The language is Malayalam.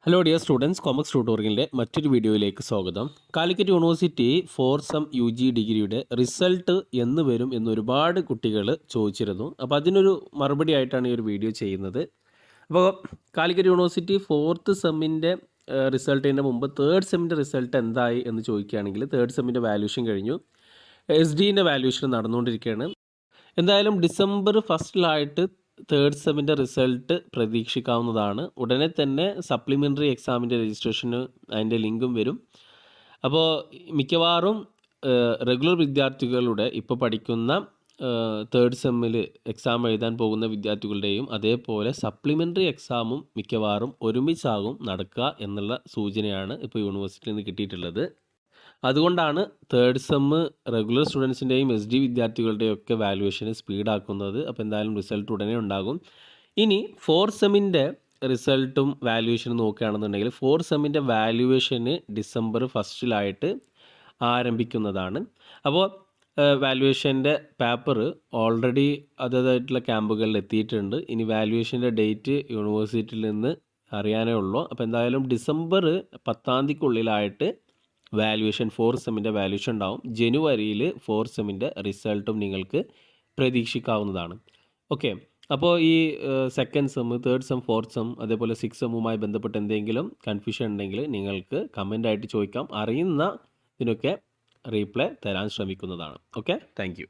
ഹലോ ഡിയർ സ്റ്റുഡൻസ്, കോമക്സ് ട്യൂട്ടോറിയലിൻ്റെ മറ്റൊരു വീഡിയോയിലേക്ക് സ്വാഗതം. കാലിക്കറ്റ് യൂണിവേഴ്സിറ്റി 4 UG ഡിഗ്രിയുടെ റിസൾട്ട് എന്ന് വരും എന്ന് ഒരുപാട് കുട്ടികൾ ചോദിച്ചിരുന്നു. അപ്പോൾ അതിനൊരു മറുപടി ആയിട്ടാണ് ഈ ഒരു വീഡിയോ ചെയ്യുന്നത്. അപ്പോൾ കാലിക്കറ്റ് യൂണിവേഴ്സിറ്റി 4th സെമ്മിൻ്റെ റിസൾട്ടിൻ്റെ മുമ്പ് 3rd സെമ്മിൻ്റെ റിസൾട്ട് എന്തായി എന്ന് ചോദിക്കുകയാണെങ്കിൽ 3rd സെമ്മിൻ്റെ വാല്യൂഷൻ കഴിഞ്ഞു. SD വാല്യൂഷൻ നടന്നുകൊണ്ടിരിക്കുകയാണ്. എന്തായാലും ഡിസംബർ ഫസ്റ്റിലായിട്ട് 3rd സെമ്മിൻ്റെ റിസൾട്ട് പ്രതീക്ഷിക്കാവുന്നതാണ്. ഉടനെ തന്നെ സപ്ലിമെൻ്ററി എക്സാമിൻ്റെ രജിസ്ട്രേഷന് അതിൻ്റെ ലിങ്കും വരും. അപ്പോൾ മിക്കവാറും റെഗുലർ വിദ്യാർത്ഥികളുടെ ഇപ്പോൾ പഠിക്കുന്ന 3rd സെമ്മിൽ എക്സാം എഴുതാൻ പോകുന്ന വിദ്യാർത്ഥികളുടെയും അതേപോലെ സപ്ലിമെൻ്ററി എക്സാമും മിക്കവാറും ഒരുമിച്ചാകും നടക്കുക എന്നുള്ള സൂചനയാണ് ഇപ്പോൾ യൂണിവേഴ്സിറ്റിയിൽ നിന്ന് കിട്ടിയിട്ടുള്ളത്. അതുകൊണ്ടാണ് 3rd സെമ്മ് റെഗുലർ സ്റ്റുഡൻസിൻ്റെയും SD വിദ്യാർത്ഥികളുടെയും ഒക്കെ വാല്യുവേഷന് സ്പീഡാക്കുന്നത്. അപ്പോൾ എന്തായാലും റിസൾട്ട് ഉടനെ ഉണ്ടാകും. ഇനി 4th സെമ്മിൻ്റെ റിസൾട്ടും വാല്യുവേഷനും നോക്കുകയാണെന്നുണ്ടെങ്കിൽ 4th സെമ്മിൻ്റെ വാല്യുവേഷന് ഡിസംബർ ഫസ്റ്റിലായിട്ട് ആരംഭിക്കുന്നതാണ്. അപ്പോൾ വാല്യുവേഷൻ്റെ പേപ്പർ ഓൾറെഡി അതേതായിട്ടുള്ള ക്യാമ്പുകളിൽ എത്തിയിട്ടുണ്ട്. ഇനി വാല്യുവേഷൻ്റെ ഡേറ്റ് യൂണിവേഴ്സിറ്റിയിൽ നിന്ന് അറിയാനേ ഉള്ളൂ. അപ്പോൾ എന്തായാലും ഡിസംബർ 10 വാല്യുവേഷൻ 4th സെമ്മിൻ്റെ വാല്യുവേഷൻ ഉണ്ടാവും. ജനുവരിയിൽ 4th സെമ്മിൻ്റെ റിസൾട്ടും നിങ്ങൾക്ക് പ്രതീക്ഷിക്കാവുന്നതാണ്. ഓക്കെ, അപ്പോൾ ഈ 2nd sem, 3rd sem, 4th sem അതേപോലെ 6th സെമ്മുമായി ബന്ധപ്പെട്ട് എന്തെങ്കിലും കൺഫ്യൂഷൻ ഉണ്ടെങ്കിൽ നിങ്ങൾക്ക് കമൻ്റായിട്ട് ചോദിക്കാം. അറിയുന്ന ഇതിനൊക്കെ റീപ്ലൈ തരാൻ ശ്രമിക്കുന്നതാണ്. Okay, thank you.